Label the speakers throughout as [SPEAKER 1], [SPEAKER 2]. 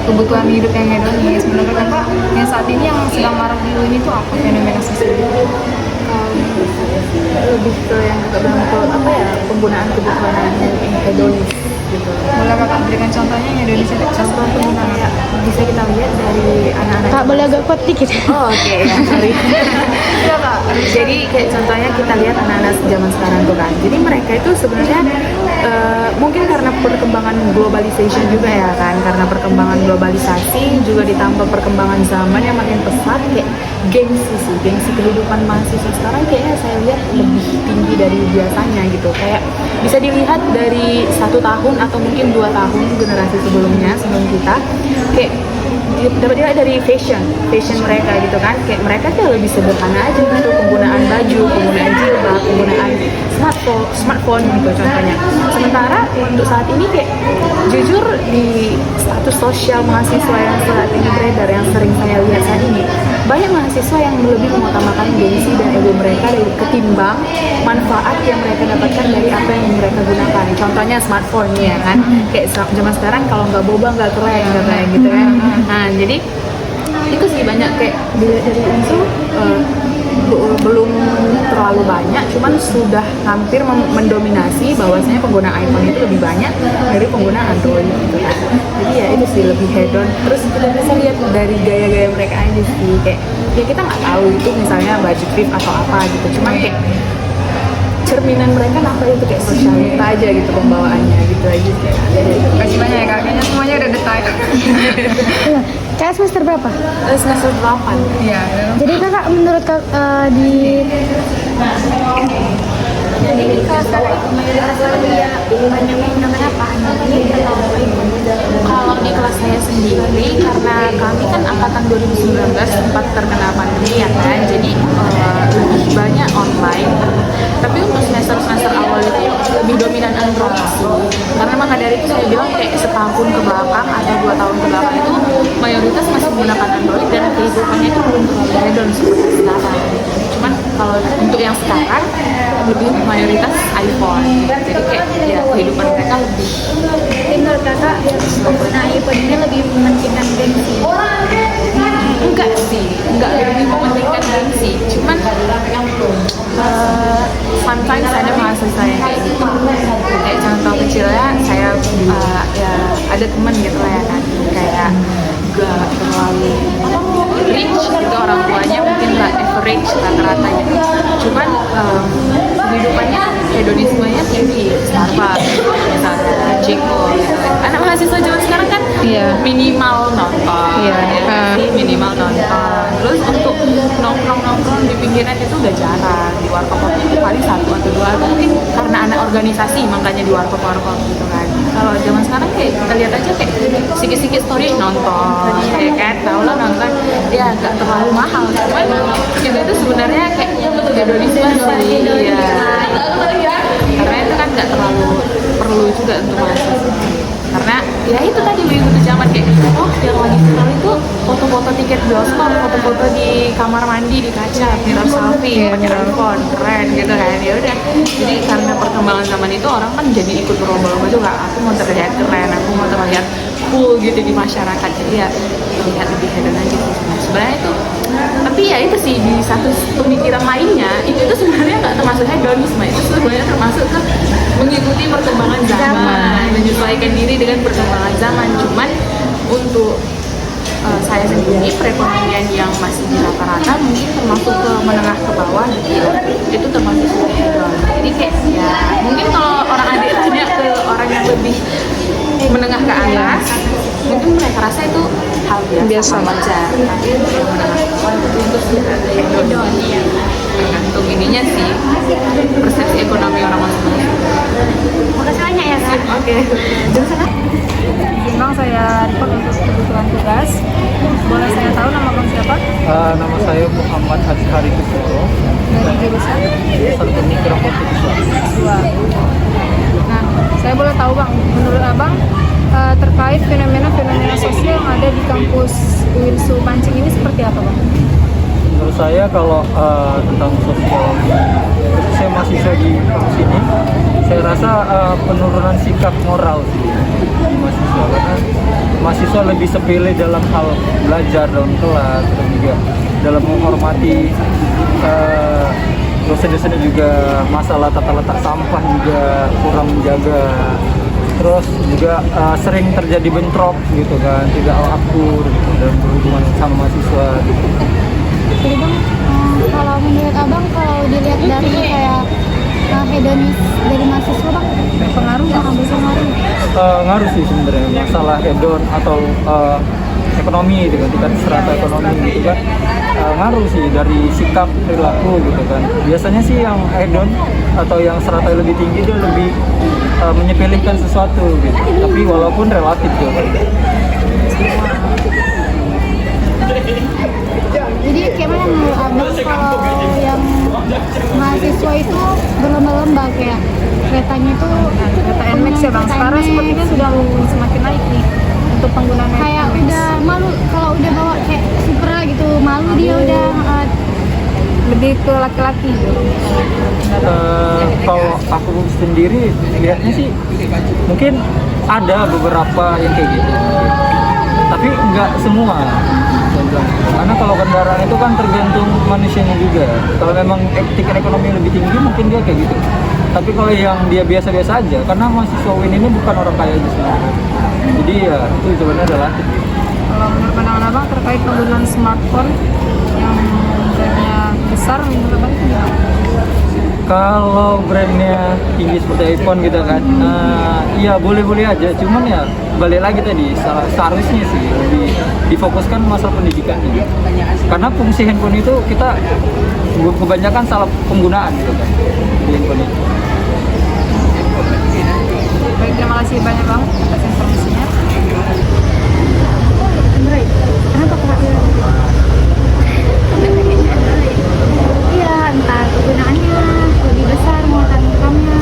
[SPEAKER 1] kebutuhan hidup yang hedonis. Menurut kakak yang saat ini yang sedang marak di ini tuh apa fenomena sosial?
[SPEAKER 2] Lebih ke yang kakak bilang ke apa ya, penggunaan kebutuhan yang hedonis gitu.
[SPEAKER 1] Boleh kakak berikan contohnya yang hedonis itu?
[SPEAKER 2] Contoh penggunaan ya, bisa kita lihat dari anak-anak.
[SPEAKER 3] Kak boleh agak kuat dikit?
[SPEAKER 2] Oh, oke ya, sorry.
[SPEAKER 1] Iya kak.
[SPEAKER 2] Jadi kayak contohnya kita lihat anak-anak zaman sekarang tuh kan. Jadi mereka itu sebenarnya mungkin karena perkembangan globalization juga ya kan, karena perkembangan globalisasi juga ditambah perkembangan zaman yang makin pesat, kayak gengsi kehidupan mahasiswa sekarang kayaknya saya lihat lebih tinggi dari biasanya gitu. Kayak bisa dilihat dari 1 tahun atau mungkin 2 tahun generasi sebelum kita, kayak dapat dilihat dari fashion mereka gitu kan, kayak mereka tuh lebih sederhana aja gitu, penggunaan baju, penggunaan jilbab, penggunaan smartphone gitu contohnya. Sementara untuk saat ini kayak jujur di status sosial mahasiswa yang saat ini beredar, yang sering saya lihat saat ini, banyak mahasiswa yang lebih mengutamakan gengsi dan ego mereka dari ketimbang manfaat yang mereka dapatkan dari apa yang mereka gunakan. Contohnya smartphone ya kan, kayak zaman sekarang kalau nggak boba nggak keren katanya gitu kan. Nah jadi itu sih banyak kayak dilihat dari itu belum terlalu banyak, cuman sudah hampir mendominasi bahwasanya pengguna iPhone itu lebih banyak dari pengguna Android gitu kan. Jadi ya itu sih lebih hedon. Terus kita bisa lihat dari gaya-gaya mereka aja sih, kayak ya kita nggak tahu itu misalnya budget trip atau apa gitu, cuman kayak cerminan mereka apa itu kayak sosialita aja gitu pembawaannya gitu aja sih.
[SPEAKER 1] Kasih banyak ya kak, kayaknya semuanya udah detail.
[SPEAKER 3] Kak semester berapa?
[SPEAKER 2] Semester 8.
[SPEAKER 1] Iya.
[SPEAKER 3] Jadi kakak menurut
[SPEAKER 2] Jadi kalau mayoritas dia banyak menggunakan apa? Kalau di kelas saya sendiri, karena kami kan angkatan 2019 sempat terkena pandemi ya kan, jadi lebih banyak online. Tapi untuk semester awal itu lebih dominan Android sih. Karena maka dari itu saya bilang kayak setahun ke belakang atau 2 tahun ke belakang itu mayoritas masih menggunakan Android dan kehidupannya itu belum terlalu hedon seperti sekarang. Cuman kalau untuk yang sekarang lebih mayoritas iPhone, jadi kayak ya kehidupan mereka lebih.
[SPEAKER 4] Menurut kakak pengguna iPhone ini lebih mementingkan gengsi?
[SPEAKER 2] Enggak sih, enggak lebih mementingkan gengsi, cuman sometimes ada mahasiswa yang kayak gitu. Kayak contoh kecilnya saya ya ada teman gitu lah ya kan, kayak gak terlalu rich gitu, orang tuanya mungkin lah average rata-rata gitu, cuman kehidupannya hedonismenya tinggi, Starbucks misalnya, Ciko gitu. Anak mahasiswa zaman sekarang kan minimal nonton, minimal nonton. Terus untuk nongkrong di pinggiran itu udah jarang, di warkop itu paling 1 atau 2, atau mungkin karena anak organisasi makanya di warkop gitu kan. Kalau zaman sekarang kayak kita lihat aja kayak sikit-sikit story nonton, ya kan, tau lah nonton, ya nggak terlalu mahal, cuman juga itu sebenarnya kayak hedonisme sih, ya. Karena itu kan nggak terlalu perlu juga untuk mahasiswa. Karena ya itu tadi mengikuti zaman kayak yang lagi viral itu foto-foto tiket bioskop, foto-foto di kamar mandi di kaca, mirror selfie, pakai iPhone, keren gitu kan. Ya udah. Jadi karena perkembangan zaman itu orang kan jadi ikut berlomba-lomba juga. Aku mau terlihat keren, aku mau terlihat cool gitu di masyarakat. Jadi ya terlihat lebih hedon aja sih sebenarnya itu. Tapi ya itu sih di satu pemikiran lainnya itu tuh sebenarnya nggak termasuk hedonisme, itu sebenarnya termasuk ke mengikuti perkembangan zaman, menyesuaikan diri dengan perkembangan zaman. Cuman untuk saya sendiri perekonomian yang masih di rata-rata mungkin termasuk ke menengah ke bawah gitu, itu termasuk sudah hedon. Jadi kayak ya mungkin kalau orang adik tanya ke orang yang lebih menengah ke atas, mungkin mereka rasa itu hal biasa wajar. Tapi untuk yang menengah ke bawah itu sudah hedon. Tergantung ininya sih, persepsi ekonomi orang masing-masing.
[SPEAKER 4] Makasih banyak ya kak.
[SPEAKER 2] Oke.
[SPEAKER 1] Memang saya report untuk kebutuhan tugas. Boleh saya tahu nama bang siapa?
[SPEAKER 5] Nama saya Muhammad Azhari Kusuro.
[SPEAKER 1] Dari jurusan?
[SPEAKER 5] Teknik Robotik 2.
[SPEAKER 1] Nah, saya boleh tahu bang, menurut abang terkait fenomena-fenomena sosial yang ada di kampus UINSU Pancing ini seperti apa bang?
[SPEAKER 5] Menurut saya kalau tentang sosial, saya mahasiswa di kampus ini, saya rasa penurunan sikap moral sih di mahasiswa, karena mahasiswa mahasiswa lebih sepele dalam hal belajar dalam kelas, dan juga dalam menghormati dosen-dosen, juga masalah tata letak sampah juga kurang menjaga. Terus juga sering terjadi bentrok gitu kan, tidak akur gitu, dalam berhubungan sama mahasiswa gitu.
[SPEAKER 3] Jadi bang, kalau menurut abang kalau dilihat dari kayak hedonis dari mahasiswa bang, pengaruh nggak bisa ngaruh?
[SPEAKER 5] Ngaruh sih sebenarnya, masalah hedon atau ekonomi gitu kan, tingkat strata ekonomi gitu kan, ngaruh sih dari sikap perilaku gitu kan. Biasanya sih yang hedon atau yang strata lebih tinggi dia lebih menyepelekan sesuatu gitu, tapi walaupun relatif juga.
[SPEAKER 3] Jadi gimana menurut abang kalau yang mahasiswa itu berlomba-lomba kayak keretanya itu
[SPEAKER 1] Kereta NMAX ya bang, sekarang sepertinya sudah semakin naik nih untuk penggunaan
[SPEAKER 3] kayak
[SPEAKER 1] NMAX.
[SPEAKER 3] udah malu kalau udah bawa kayak Supra gitu, malu dia udah
[SPEAKER 1] Lebih ke laki-laki gitu.
[SPEAKER 5] Kalau aku sendiri lihatnya sih mungkin ada beberapa yang kayak gitu, tapi nggak semua. Karena kalau kendaraan itu kan tergantung manusianya juga. Kalau memang tingkat ekonomi lebih tinggi mungkin dia kayak gitu. Tapi kalau yang dia biasa-biasa aja, karena mahasiswa UIN ini bukan orang kaya aja sebenarnya. Jadi ya itu sebenarnya relatif.
[SPEAKER 1] Kalau menurut pandangan abang terkait penggunaan smartphone yang brandnya besar, menurut abang itu gimana?
[SPEAKER 5] Kalau brandnya tinggi seperti iPhone gitu kan, ya boleh-boleh aja. Cuman ya balik lagi tadi, seharusnya sih lebih difokuskan masalah pendidikannya. Karena fungsi handphone itu kita kebanyakan salah penggunaan gitu kan di handphone itu.
[SPEAKER 1] Baik, terima kasih banyak bang atas informasinya.
[SPEAKER 3] kenapa kak? Iya, entah kegunaannya lebih besar muatan rekamnya.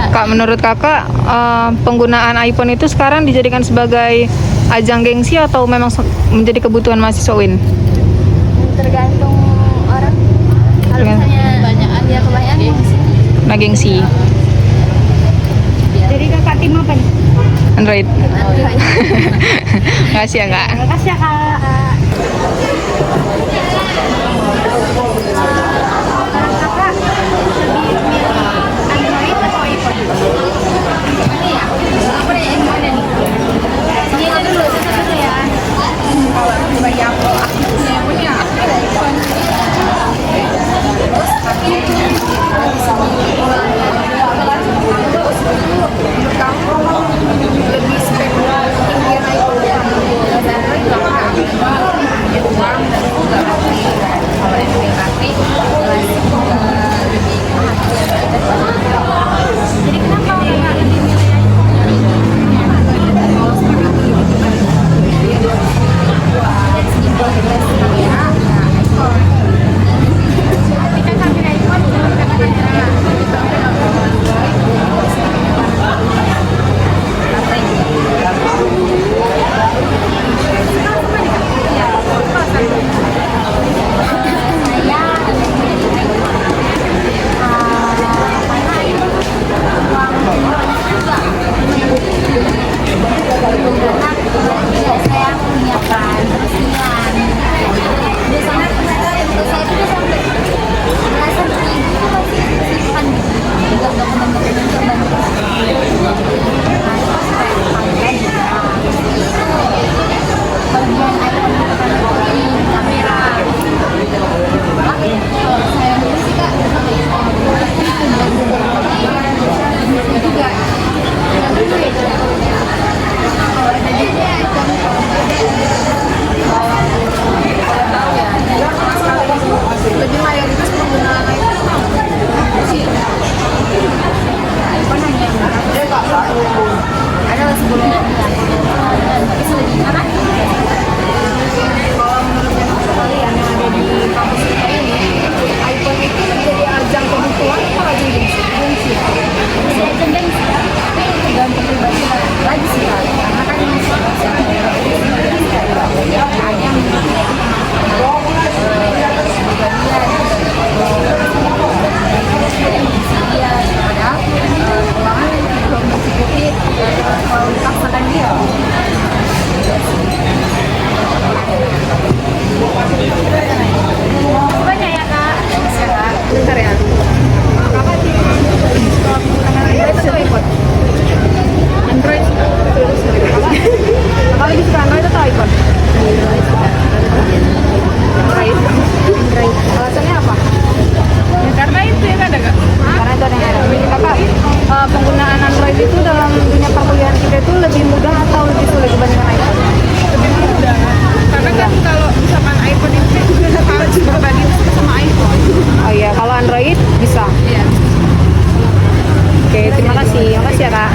[SPEAKER 1] Kak, menurut kakak penggunaan iPhone itu sekarang dijadikan sebagai ajang gengsi atau memang menjadi kebutuhan mahasiswa UIN?
[SPEAKER 4] Tergantung orang. Kalau misalnya kebanyakan ya kebanyakan
[SPEAKER 1] Nah, gengsi.
[SPEAKER 3] Jadi kakak tim apa nih?
[SPEAKER 1] Android. Makasih ya kak.
[SPEAKER 3] Makasih ya kak. Kakak lebih Android atau iPhone?
[SPEAKER 4] apa nih yang mana nih? Ini aja dulu satu-satu ya. Bagi aku yang punya aku ada iPhone.
[SPEAKER 1] Menurut kamu lebih spek tinggi iPhone atau Android?
[SPEAKER 4] Banyak ya kak.
[SPEAKER 1] Bentar ya. Kakak sih kalau penggunaan Android atau iPhone? Android. Kakak lebih suka Android atau iPhone? Android. Android. Alasannya apa?
[SPEAKER 2] Ya, karena itu yang ada kak.
[SPEAKER 1] Karena itu ada yang ada. Menurut kakak, penggunaan Android itu dalam dunia perkuliahan kita itu lebih mudah atau lebih sulit dibandingkan iPhone?
[SPEAKER 2] Lebih mudah. Karena kan kalau misalkan iPhone itu harus berbagi sama iPhone.
[SPEAKER 1] Oh iya, kalau Android bisa.
[SPEAKER 2] Iya.
[SPEAKER 1] Oke, terima kasih. Makasih ya kak.